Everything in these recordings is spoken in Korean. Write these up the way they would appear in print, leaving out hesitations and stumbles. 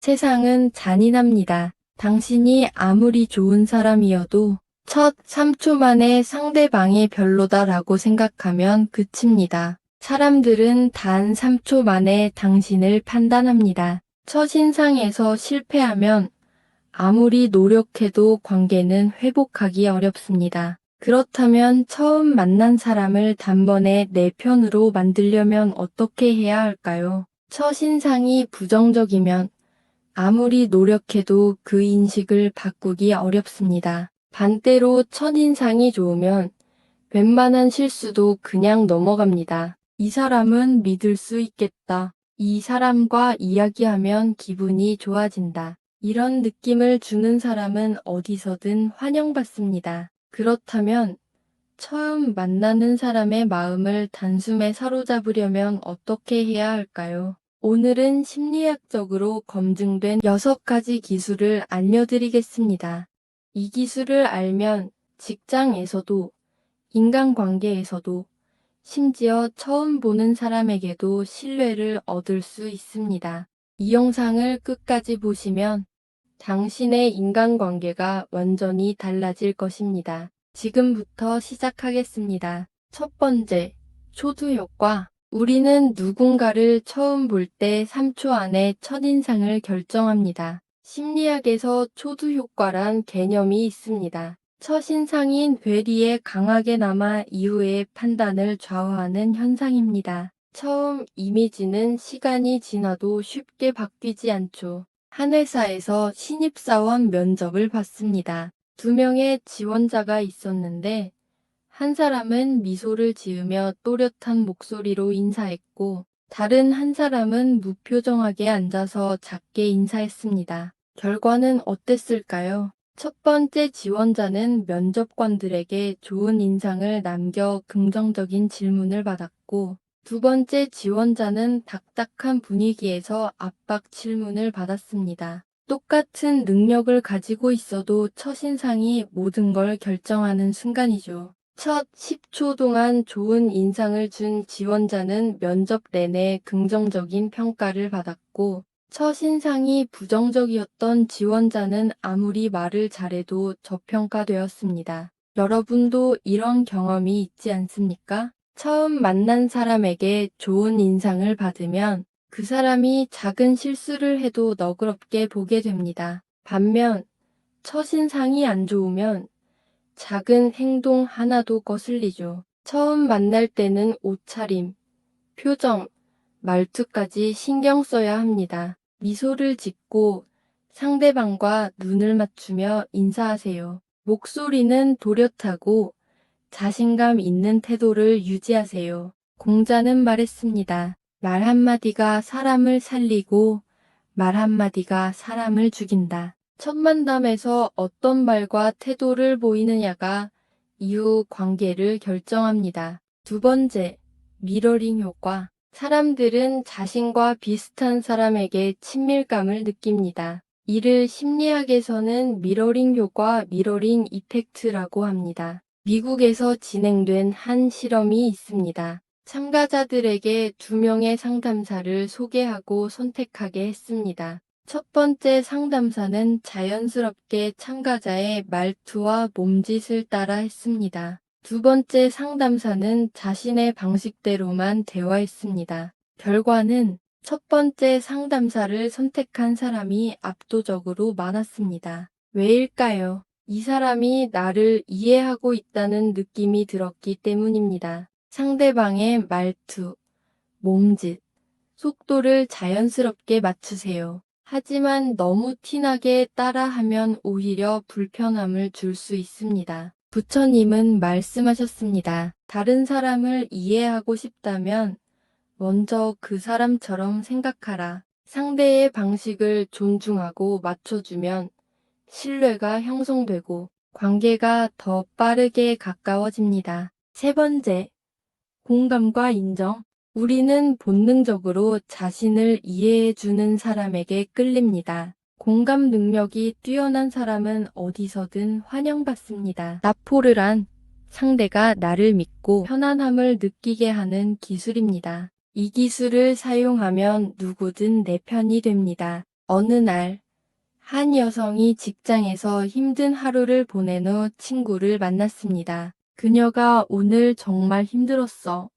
세상은 잔인합니다. 당신이 아무리 좋은 사람이어도 첫 3초 만에 상대방이 별로다라고 생각하면 그칩니다. 사람들은 단 3초 만에 당신을 판단합니다. 첫인상에서 실패하면 아무리 노력해도 관계는 회복하기 어렵습니다. 그렇다면 처음 만난 사람을 단번에 내 편으로 만들려면 어떻게 해야 할까요? 첫인상이 부정적이면 아무리 노력해도 그 인식을 바꾸기 어렵습니다. 반대로 첫인상이 좋으면 웬만한 실수도 그냥 넘어갑니다. 이 사람은 믿을 수 있겠다. 이 사람과 이야기하면 기분이 좋아진다. 이런 느낌을 주는 사람은 어디서든 환영받습니다. 그렇다면 처음 만나는 사람의 마음을 단숨에 사로잡으려면 어떻게 해야 할까요? 오늘은 심리학적으로 검증된 6가지 기술을 알려드리겠습니다. 이 기술을 알면 직장에서도 인간관계에서도 심지어 처음 보는 사람에게도 신뢰를 얻을 수 있습니다. 이 영상을 끝까지 보시면 당신의 인간관계가 완전히 달라질 것입니다. 지금부터 시작하겠습니다. 첫 번째, 초두 효과. 우리는 누군가를 처음 볼 때 3초 안에 첫인상을 결정합니다. 심리학에서 초두 효과란 개념이 있습니다. 첫인상인 뇌리에 강하게 남아 이후의 판단을 좌우하는 현상입니다. 처음 이미지는 시간이 지나도 쉽게 바뀌지 않죠. 한 회사에서 신입사원 면접을 봤습니다. 2명의 지원자가 있었는데 한 사람은 미소를 지으며 또렷한 목소리로 인사했고 다른 한 사람은 무표정하게 앉아서 작게 인사했습니다. 결과는 어땠을까요? 첫 번째 지원자는 면접관들에게 좋은 인상을 남겨 긍정적인 질문을 받았고 두 번째 지원자는 딱딱한 분위기에서 압박 질문을 받았습니다. 똑같은 능력을 가지고 있어도 첫인상이 모든 걸 결정하는 순간이죠. 첫 10초 동안 좋은 인상을 준 지원자는 면접 내내 긍정적인 평가를 받았고 첫인상이 부정적이었던 지원자는 아무리 말을 잘해도 저평가되었습니다. 여러분도 이런 경험이 있지 않습니까? 처음 만난 사람에게 좋은 인상을 받으면 그 사람이 작은 실수를 해도 너그럽게 보게 됩니다. 반면 첫인상이 안 좋으면 작은 행동 하나도 거슬리죠. 처음 만날 때는 옷차림, 표정, 말투까지 신경 써야 합니다. 미소를 짓고 상대방과 눈을 맞추며 인사하세요. 목소리는 또렷하고 자신감 있는 태도를 유지하세요. 공자는 말했습니다. 말 한마디가 사람을 살리고 말 한마디가 사람을 죽인다. 첫 만남에서 어떤 말과 태도를 보이느냐가 이후 관계를 결정합니다. 두 번째, 미러링 효과. 사람들은 자신과 비슷한 사람에게 친밀감을 느낍니다. 이를 심리학에서는 미러링 효과, 미러링 이펙트라고 합니다. 미국에서 진행된 한 실험이 있습니다. 참가자들에게 2명의 상담사를 소개하고 선택하게 했습니다. 첫 번째 상담사는 자연스럽게 참가자의 말투와 몸짓을 따라 했습니다. 두 번째 상담사는 자신의 방식대로만 대화했습니다. 결과는 첫 번째 상담사를 선택한 사람이 압도적으로 많았습니다. 왜일까요? 이 사람이 나를 이해하고 있다는 느낌이 들었기 때문입니다. 상대방의 말투, 몸짓, 속도를 자연스럽게 맞추세요. 하지만 너무 티나게 따라하면 오히려 불편함을 줄 수 있습니다. 부처님은 말씀하셨습니다. 다른 사람을 이해하고 싶다면 먼저 그 사람처럼 생각하라. 상대의 방식을 존중하고 맞춰주면 신뢰가 형성되고 관계가 더 빠르게 가까워집니다. 세 번째, 공감과 인정. 우리는 본능적으로 자신을 이해해주는 사람에게 끌립니다. 공감 능력이 뛰어난 사람은 어디서든 환영받습니다. 나포르란 상대가 나를 믿고 편안함을 느끼게 하는 기술입니다. 이 기술을 사용하면 누구든 내 편이 됩니다. 어느 날, 한 여성이 직장에서 힘든 하루를 보낸 후 친구를 만났습니다. 그녀가 오늘 정말 힘들었어.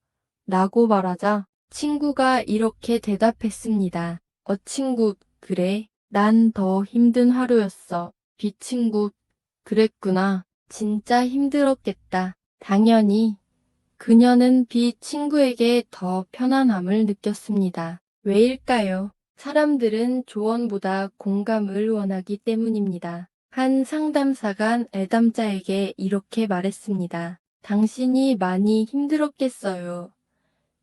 라고 말하자 친구가 이렇게 대답했습니다. 친구, 그래? 난 더 힘든 하루였어. 친구, 그랬구나. 진짜 힘들었겠다. 당연히. 그녀는 친구에게 더 편안함을 느꼈습니다. 왜일까요? 사람들은 조언보다 공감을 원하기 때문입니다. 한 상담사가 애담자에게 이렇게 말했습니다. 당신이 많이 힘들었겠어요.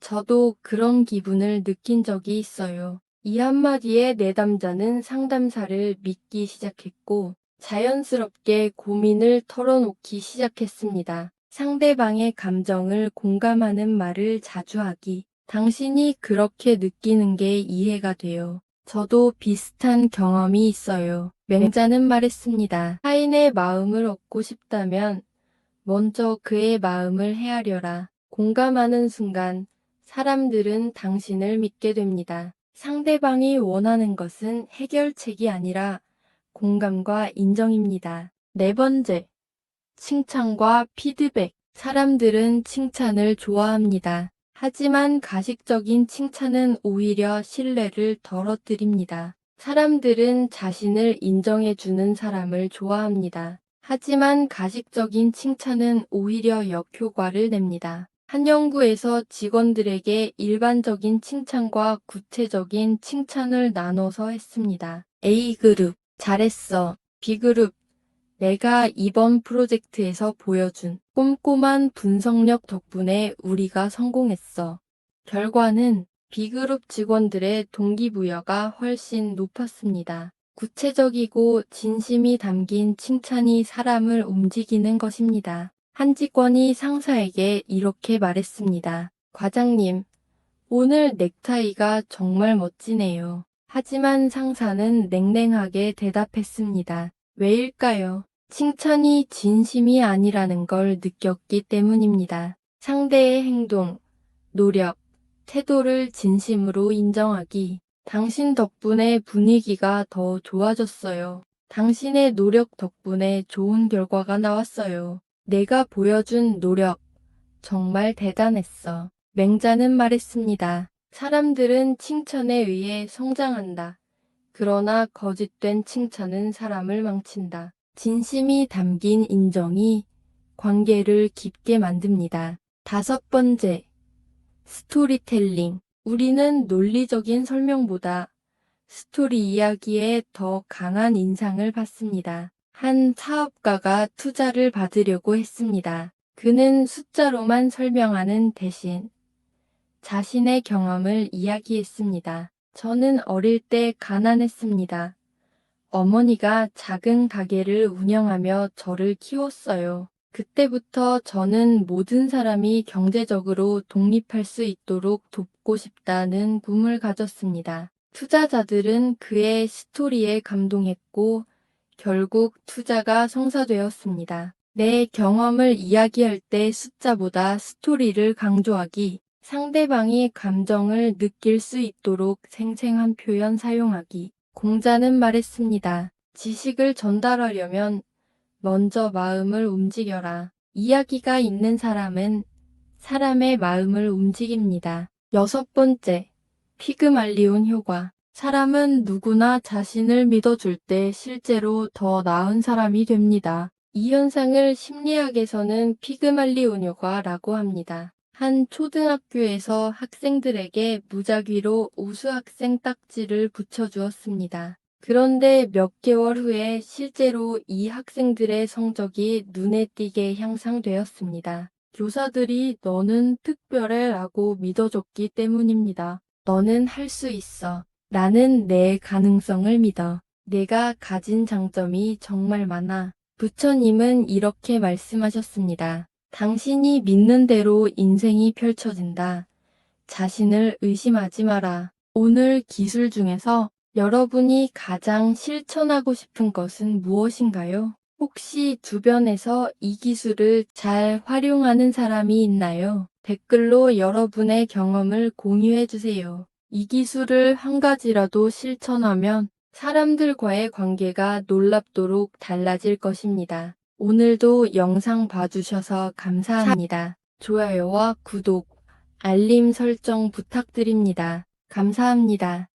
저도 그런 기분을 느낀 적이 있어요. 이 한마디에 내담자는 상담사를 믿기 시작했고 자연스럽게 고민을 털어놓기 시작했습니다. 상대방의 감정을 공감하는 말을 자주 하기. 당신이 그렇게 느끼는 게 이해가 돼요. 저도 비슷한 경험이 있어요. 맹자는 말했습니다. 타인의 마음을 얻고 싶다면 먼저 그의 마음을 헤아려라. 공감하는 순간 사람들은 당신을 믿게 됩니다. 상대방이 원하는 것은 해결책이 아니라 공감과 인정입니다. 네 번째, 칭찬과 피드백. 사람들은 칭찬을 좋아합니다. 하지만 가식적인 칭찬은 오히려 신뢰를 떨어뜨립니다. 사람들은 자신을 인정해주는 사람을 좋아합니다. 하지만 가식적인 칭찬은 오히려 역효과를 냅니다. 한 연구에서 직원들에게 일반적인 칭찬과 구체적인 칭찬을 나눠서 했습니다. A그룹, 잘했어. B그룹, 내가 이번 프로젝트에서 보여준 꼼꼼한 분석력 덕분에 우리가 성공했어. 결과는 B그룹 직원들의 동기부여가 훨씬 높았습니다. 구체적이고 진심이 담긴 칭찬이 사람을 움직이는 것입니다. 한 직원이 상사에게 이렇게 말했습니다. 과장님, 오늘 넥타이가 정말 멋지네요. 하지만 상사는 냉랭하게 대답했습니다. 왜일까요? 칭찬이 진심이 아니라는 걸 느꼈기 때문입니다. 상대의 행동, 노력, 태도를 진심으로 인정하기. 당신 덕분에 분위기가 더 좋아졌어요. 당신의 노력 덕분에 좋은 결과가 나왔어요. 내가 보여준 노력, 정말 대단했어. 맹자는 말했습니다. 사람들은 칭찬에 의해 성장한다. 그러나 거짓된 칭찬은 사람을 망친다. 진심이 담긴 인정이 관계를 깊게 만듭니다. 다섯 번째, 스토리텔링. 우리는 논리적인 설명보다 스토리 이야기에 더 강한 인상을 받습니다. 한 사업가가 투자를 받으려고 했습니다. 그는 숫자로만 설명하는 대신 자신의 경험을 이야기했습니다. 저는 어릴 때 가난했습니다. 어머니가 작은 가게를 운영하며 저를 키웠어요. 그때부터 저는 모든 사람이 경제적으로 독립할 수 있도록 돕고 싶다는 꿈을 가졌습니다. 투자자들은 그의 스토리에 감동했고 결국 투자가 성사되었습니다. 내 경험을 이야기할 때 숫자보다 스토리를 강조하기, 상대방이 감정을 느낄 수 있도록 생생한 표현 사용하기. 공자는 말했습니다. 지식을 전달하려면 먼저 마음을 움직여라. 이야기가 있는 사람은 사람의 마음을 움직입니다. 여섯 번째, 피그말리온 효과. 사람은 누구나 자신을 믿어줄 때 실제로 더 나은 사람이 됩니다. 이 현상을 심리학에서는 피그말리온 효과라고 합니다. 한 초등학교에서 학생들에게 무작위로 우수학생 딱지를 붙여주었습니다. 그런데 몇 개월 후에 실제로 이 학생들의 성적이 눈에 띄게 향상되었습니다. 교사들이 너는 특별해 라고 믿어줬기 때문입니다. 너는 할 수 있어. 나는 내 가능성을 믿어. 내가 가진 장점이 정말 많아. 부처님은 이렇게 말씀하셨습니다. 당신이 믿는 대로 인생이 펼쳐진다. 자신을 의심하지 마라. 오늘 기술 중에서 여러분이 가장 실천하고 싶은 것은 무엇인가요? 혹시 주변에서 이 기술을 잘 활용하는 사람이 있나요? 댓글로 여러분의 경험을 공유해 주세요. 이 기술을 한 가지라도 실천하면 사람들과의 관계가 놀랍도록 달라질 것입니다. 오늘도 영상 봐주셔서 감사합니다. 좋아요와 구독, 알림 설정 부탁드립니다. 감사합니다.